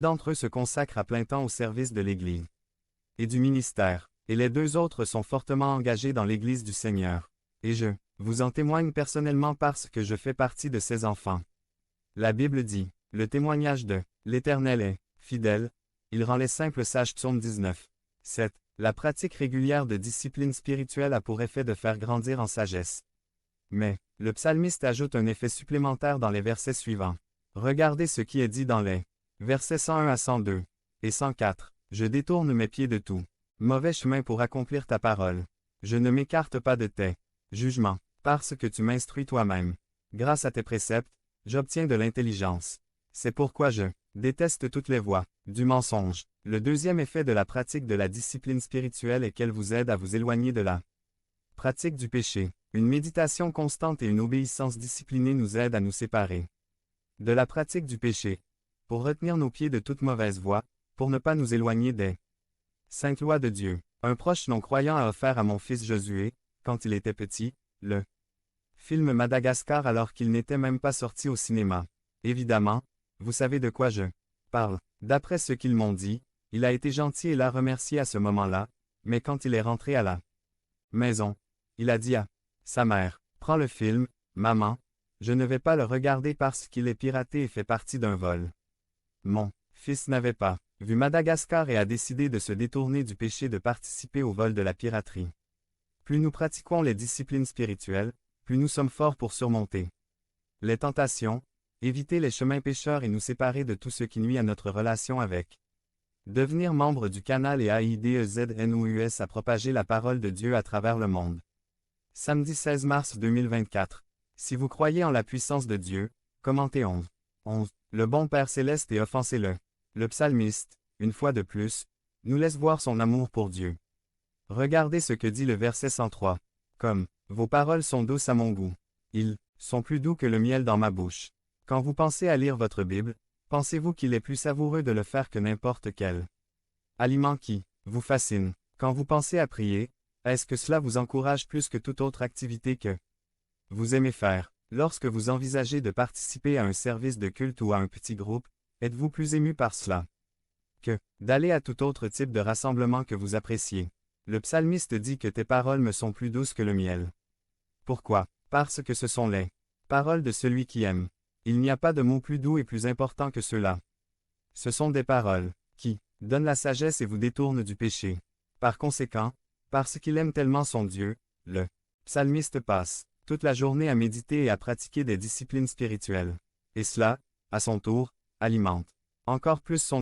d'entre eux se consacrent à plein temps au service de l'Église et du ministère, et les 2 autres sont fortement engagés dans l'Église du Seigneur. Et je vous en témoigne personnellement parce que je fais partie de ces enfants. La Bible dit, le témoignage de l'Éternel est fidèle, il rend les simples sages. Psaume 19. 7. La pratique régulière de discipline spirituelle a pour effet de faire grandir en sagesse. Mais, le psalmiste ajoute un effet supplémentaire dans les versets suivants. Regardez ce qui est dit dans les versets 101 à 102 et 104. Je détourne mes pieds de tout mauvais chemin pour accomplir ta parole. Je ne m'écarte pas de tes jugements, parce que tu m'instruis toi-même. Grâce à tes préceptes, j'obtiens de l'intelligence. C'est pourquoi je déteste toutes les voies du mensonge. Le deuxième effet de la pratique de la discipline spirituelle est qu'elle vous aide à vous éloigner de la pratique du péché. Une méditation constante et une obéissance disciplinée nous aident à nous séparer de la pratique du péché, pour retenir nos pieds de toute mauvaise voie, pour ne pas nous éloigner des saintes lois de Dieu. Un proche non-croyant a offert à mon fils Josué, quand il était petit, le film Madagascar alors qu'il n'était même pas sorti au cinéma. Évidemment, vous savez de quoi je parle. D'après ce qu'ils m'ont dit, il a été gentil et l'a remercié à ce moment-là, mais quand il est rentré à la maison, il a dit à sa mère, « Prends le film, maman, je ne vais pas le regarder parce qu'il est piraté et fait partie d'un vol. » Mon fils n'avait pas vu Madagascar et a décidé de se détourner du péché de participer au vol de la piraterie. Plus nous pratiquons les disciplines spirituelles, plus nous sommes forts pour surmonter les tentations, éviter les chemins pécheurs et nous séparer de tout ce qui nuit à notre relation avec. Devenir membre du canal et AIDEZNOUS à propager la parole de Dieu à travers le monde. Samedi 16 mars 2024. Si vous croyez en la puissance de Dieu, commentez 11. Le bon Père céleste et offensez-le. Le psalmiste, une fois de plus, nous laisse voir son amour pour Dieu. Regardez ce que dit le verset 103. Comme, vos paroles sont douces à mon goût. Ils sont plus doux que le miel dans ma bouche. Quand vous pensez à lire votre Bible, pensez-vous qu'il est plus savoureux de le faire que n'importe quel aliment qui vous fascine? Quand vous pensez à prier, est-ce que cela vous encourage plus que toute autre activité que vous aimez faire? Lorsque vous envisagez de participer à un service de culte ou à un petit groupe, êtes-vous plus ému par cela que d'aller à tout autre type de rassemblement que vous appréciez? Le psalmiste dit que tes paroles me sont plus douces que le miel. Pourquoi? Parce que ce sont les paroles de celui qui aime. Il n'y a pas de mot plus doux et plus important que ceux-là. Ce sont des paroles qui donnent la sagesse et vous détournent du péché. Par conséquent, parce qu'il aime tellement son Dieu, le psalmiste passe toute la journée à méditer et à pratiquer des disciplines spirituelles. Et cela, à son tour, alimente encore plus son